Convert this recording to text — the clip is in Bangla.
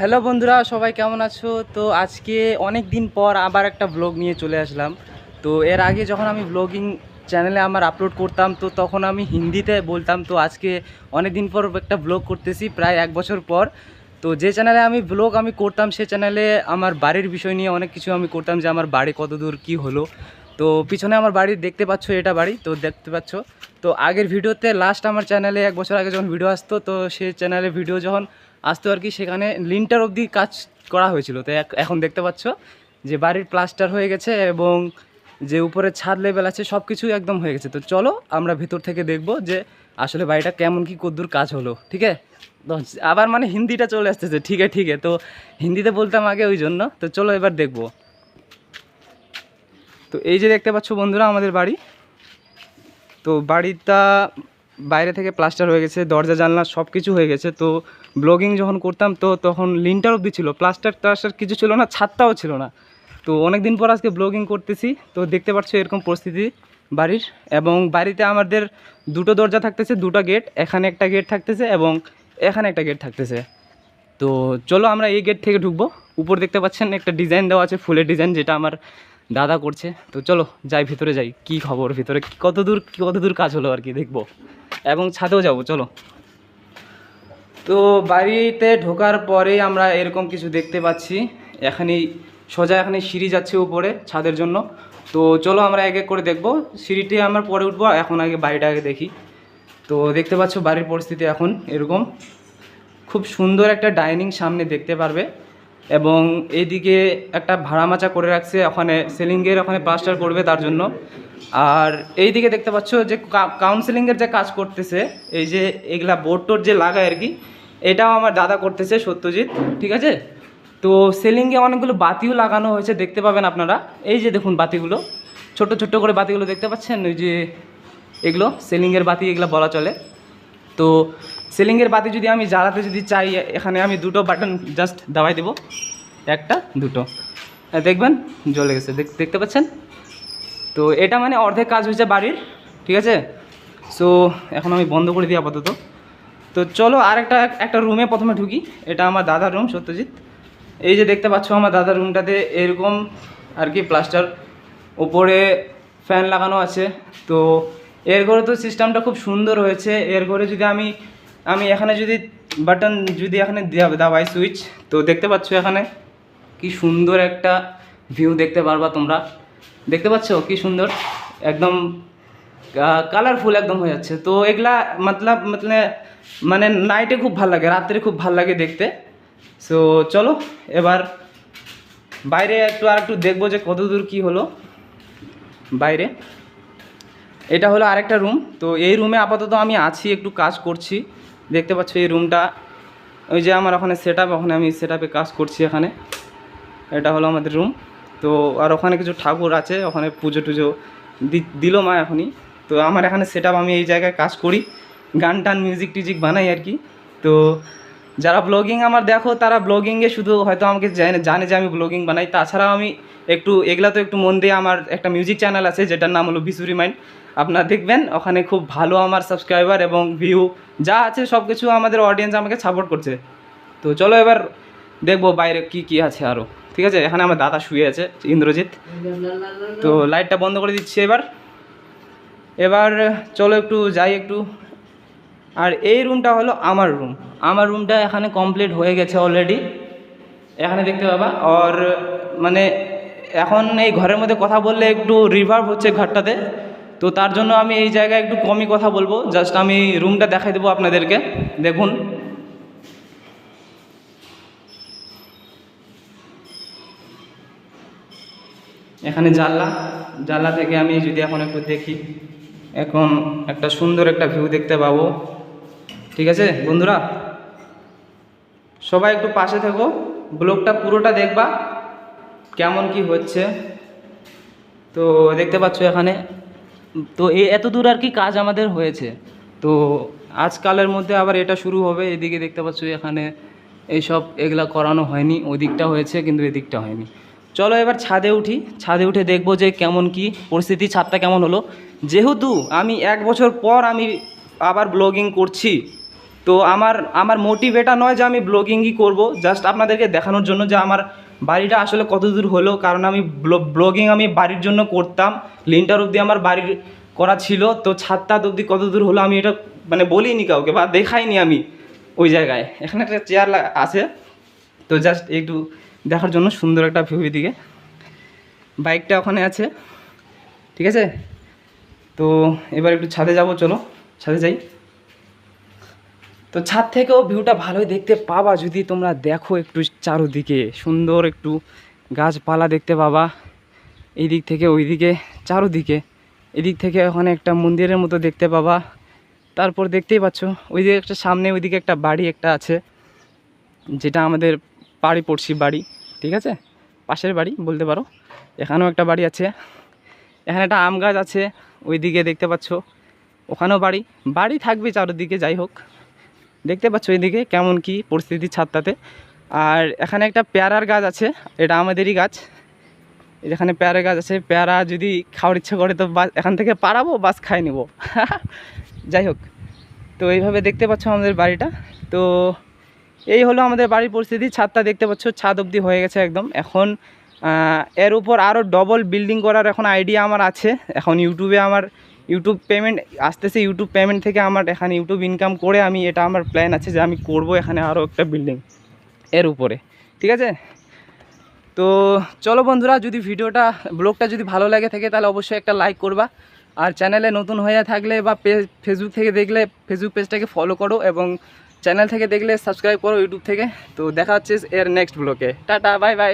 হ্যালো বন্ধুরা, সবাই কেমন আছো? তো আজকে অনেক দিন পর আবার একটা ব্লগ নিয়ে চলে আসলাম। তো এর আগে যখন আমি ব্লগিং চ্যানেলে আমার আপলোড করতাম তো তখন আমি হিন্দিতে বলতাম। তো আজকে অনেক দিন পর একটা ব্লগ করতেছি, প্রায় 1 বছর পর। তো যে চ্যানেলে আমি ব্লগ করতাম সে চ্যানেলে আমার বাড়ির বিষয় নিয়ে অনেক কিছু আমি করতাম, যে আমার বাড়ি কত দূর কী হলো। তো পিছনে আমার বাড়ি দেখতে পাচ্ছ, এটা বাড়ি তো দেখতে পাচ্ছ। তো আগের ভিডিওতে লাস্ট আমার চ্যানেলে 1 বছর আগে যখন ভিডিও আসতো, তো সেই চ্যানেলে ভিডিও যখন আসতো আর কি, সেখানে লিন্টার অবধি কাজ করা হয়েছিল। তো এখন দেখতে পাচ্ছ যে বাড়ির প্লাস্টার হয়ে গেছে এবং যে উপরে ছাদ লেভেল আছে সব কিছু একদম হয়ে গেছে। তো চলো আমরা ভেতর থেকে দেখব যে আসলে বাড়িটা কেমন কি কদ্দূর কাজ হলো। ঠিক আছে, তো আবার হিন্দিটা চলে আসতেছে। ঠিক আছে, তো হিন্দিতে বলতাম আগে, ওই জন্য। তো চলো এবার দেখব। তো এই যে দেখতে পাচ্ছ বন্ধুরা আমাদের বাড়ি। তো বাড়িটা বাইরে থেকে প্লাস্টার হয়ে গেছে, দরজা জানলা সব কিছু হয়ে গেছে। তো ব্লগিং যখন করতাম তো তখন লিন্টার অবধি ছিল, প্লাস্টার কিছু ছিল না, ছাদটাও ছিল না। তো অনেক দিন পর আজকে ব্লগিং করতেছি। তো দেখতে পাচ্ছ এরকম পরিস্থিতি বাড়ির। এবং বাড়িতে আমাদের দুটো দরজা থাকতেছে, দুটো গেট, এখানে একটা গেট থাকতেছে এবং এখানে একটা গেট থাকতেছে। তো চলো আমরা এই গেট থেকে ঢুকবো। উপর দেখতে পাচ্ছেন একটা ডিজাইন দেওয়া আছে, ফুলের ডিজাইন, যেটা আমার দাদা করছে। তো চলো যাই, ভিতরে যাই, কি খবর ভিতরে কত দূর কাজ হলো আর কি দেখবো, এবং ছাদেও যাব। চলো। তো বাড়িতে ঢোকার পরে আমরা এরকম কিছু দেখতে পাচ্ছি। এখানেই সোজা এখানে সিঁড়ি যাচ্ছে উপরে ছাদের জন্য। তো চলো আমরা এক এক করে দেখবো। সিঁড়িটি আমরা পরে উঠবো, এখন আগে বাড়িটা আগে দেখি। তো দেখতে পাচ্ছ বাড়ির পরিস্থিতি এখন এরকম। খুব সুন্দর একটা ডাইনিং সামনে দেখতে পারবে, এবং এইদিকে একটা ভাড়া মাচা করে রাখছে, ওখানে সিলিংয়ের ওখানে প্লাস্টার করবে তার জন্য। আর এই দিকে দেখতে পাচ্ছ যে কাউন্সিলিংয়ের যে কাজ করতেছে, এই যে এগুলা বোর্ড টোর যে লাগায় আর কি, এটাও আমার দাদা করতেছে, সত্যজিৎ। ঠিক আছে। তো সিলিংয়ে অনেকগুলো বাতিও লাগানো হয়েছে, দেখতে পাবেন আপনারা। এই যে দেখুন বাতিগুলো, ছোট ছোট করে বাতিগুলো দেখতে পাচ্ছেন, ওই যে এগুলো সিলিংয়ের বাতি এগুলো বলা চলে। তো সিলিংয়ের বাতি যদি আমি জ্বালাতে যদি চাই, এখানে আমি দুটো বাটন জাস্ট দাবাই দেবো, একটা দুটো, দেখবেন জ্বলে গেছে, দেখতে পাচ্ছেন। তো এটা অর্ধেক কাজ হয়েছে বাড়ির। ঠিক আছে। সো এখন আমি বন্ধ করে দিই আপাতত। তো চলো আর একটা রুমে প্রথমে ঢুকি। এটা আমার দাদার রুম, সত্যজিৎ। এই যে দেখতে পাচ্ছ আমার দাদার রুমটাতে এরকম আর কি প্লাস্টার, ওপরে ফ্যান লাগানো আছে। তো এর ঘরে তো সিস্টেমটা খুব সুন্দর হয়েছে। এর ঘরে যদি আমি এখানে যদি বাটন যদি এখানে দাবাই সুইচ, তো দেখতে পাচ্ছ এখানে কি সুন্দর একটা ভিউ দেখতে পারবা তোমরা। দেখতে পাচ্ছ কি সুন্দর, একদম কালারফুল একদম হয়ে যাচ্ছে। তো এগুলা নাইটে খুব ভালো লাগে, রাত্রে খুব ভালো লাগে দেখতে। সো চলো এবার বাইরে আর একটু দেখবো যে কত দূর কী হলো বাইরে। এটা হলো আরেকটা রুম। তো এই রুমে আপাতত আমি আছি, একটু কাজ করছি। দেখতে পাচ্ছ এই রুমটা, ওই যে আমার ওখানে সেট আপ, ওখানে আমি সেট আপে কাজ করছি এখানে। এটা হলো আমাদের রুম। তো আর ওখানে কিছু ঠাকুর আছে, ওখানে পুজো টুজো দিল মা এখনই। তো আমার এখানে সেট আপ, আমি এই জায়গায় কাজ করি, গান টান মিউজিক টিউজিক বানাই আর কি। তো যারা ব্লগিং আমার দেখো, তারা ব্লগিংয়ে শুধু হয়তো আমাকে জানে যে আমি ব্লগিং বানাই। তাছাড়াও আমি একটু এগুলা তো একটু মন দিয়ে, আমার একটা মিউজিক চ্যানেল আছে যেটার নাম হলো বিসুরি মাইন্ড। আপনারা দেখবেন ওখানে খুব ভালো আমার সাবস্ক্রাইবার এবং ভিউ যা আছে সব কিছু, আমাদের অডিয়েন্স আমাকে সাপোর্ট করছে। তো চলো এবার দেখবো বাইরে কি আছে আরও। ঠিক আছে। এখানে আমার দাদা শুয়ে আছে, ইন্দ্রজিৎ। তো লাইটটা বন্ধ করে দিচ্ছি এবার চলো একটু যাই একটু। আর এই রুমটা হলো আমার রুমটা এখানে কমপ্লিট হয়ে গেছে অলরেডি, এখানে দেখতে পাবা। আর এখন এই ঘরের মধ্যে কথা বললে একটু রিভার্ব হচ্ছে ঘরটাতে। তো তার জন্য আমি এই জায়গায় একটু কমই কথা বলবো, জাস্ট আমি রুমটা দেখাই দেবো আপনাদেরকে। দেখুন এখানে জানলা থেকে আমি যদি এখন একটু দেখি, এখন একটা সুন্দর একটা ভিউ দেখতে পাবো। ঠিক আছে বন্ধুরা, সবাই একটু পাশে থেকো, ব্লগটা পুরোটা দেখবা কেমন কি হচ্ছে। তো দেখতে পাচ্ছ এখানে, তো এত দূর আর কি কাজ আমাদের হয়েছে। তো আজকালের মধ্যে আবার এটা শুরু হবে। এদিকে দেখতে পাচ্ছ এখানে এইসব এগুলা করানো হয়নি, ওই দিকটা হয়েছে কিন্তু এদিকটা হয়নি। চলো এবার ছাদে উঠে দেখবো যে কেমন কি পরিস্থিতি, ছাদটা কেমন হলো। যেহেতু আমি 1 বছর পর আমি আবার ব্লগিং করছি, তো আমার আমার মোটিভ এটা নয় যে আমি ব্লগিংই করব, জাস্ট আপনাদেরকে দেখানোর জন্য যে আমার বাড়িটা আসলে কত দূর হলো। কারণ আমি ব্লগিং আমি বাড়ির জন্য করতাম, লিন্টার অবধি আমার বাড়ির করা ছিল, তো ছাদ অবধি কত দূর হলো আমি এটা মানে বলিনি কাউকে বা দেখাইনি আমি ওই জায়গায়। এখানে একটা চেয়ার আছে, তো জাস্ট একটু দেখার জন্য সুন্দর একটা ভিউ দিকে। বাইকটা ওখানে আছে, ঠিক আছে। তো এবার একটু ছাদে যাব, চলো ছাদে যাই। তো ছাদ থেকেও ভিউটা ভালোই দেখতে পাবা যদি তোমরা দেখো একটু চারোদিকে সুন্দর একটু গাছপালা দেখতে পাবা, এই দিক থেকে ওই দিকে চারোদিকে। এদিক থেকে ওখানে একটা মন্দিরের মতো দেখতে পাবা। তারপর দেখতেই পাচ্ছ ওই দিকে একটা সামনে ওইদিকে একটা বাড়ি একটা আছে, যেটা আমাদের পাড়ি পড়শি বাড়ি, ঠিক আছে, পাশের বাড়ি বলতে পারো। এখানেও একটা বাড়ি আছে, এখানে একটা আম গাছ আছে, ওইদিকে দেখতে পাচ্ছ ওখানেও বাড়ি। বাড়ি থাকবে চারোদিকে, যাই হোক দেখতে পাচ্ছ এইদিকে কেমন কি পরিস্থিতি ছাদটাতে। আর এখানে একটা পেয়ারার গাছ আছে, এটা আমাদেরই গাছ। এখানে পেয়ারা গাছ আছে, পেয়ারা যদি খাওয়ার ইচ্ছে করে তো বাস এখান থেকে পাড়াবো, বাস খাই নেবো। যাই হোক, তো এইভাবে দেখতে পাচ্ছ আমাদের বাড়িটা। তো এই হলো আমাদের বাড়ির পরিস্থিতি। ছাদটা দেখতে পাচ্ছ, ছাদ অবধি হয়ে গেছে একদম। এখন এর উপর আরও ডবল বিল্ডিং করার এখন আইডিয়া আমার আছে। এখন ইউটিউবে আমার ইউটিউব পেমেন্ট আসতেছে, ইউটিউব পেমেন্ট থেকে আমার এখানে ইউটিউব ইনকাম করে আমি এটা আমার প্ল্যান আছে যে আমি করব এখানে আরও একটা বিল্ডিং এর উপরে, ঠিক আছে। তো চলো বন্ধুরা, যদি ব্লগটা যদি ভালো লাগে থাকে তাহলে অবশ্যই একটা লাইক করবা। আর চ্যানেলে নতুন হয়ে থাকলে বা ফেসবুক থেকে দেখলে ফেসবুক পেজটাকে ফলো করো, এবং চ্যানেল থেকে দেখলে সাবস্ক্রাইব করো ইউটিউব থেকে। তো দেখা হচ্ছে এর নেক্সট ব্লগে। Tata, bye bye.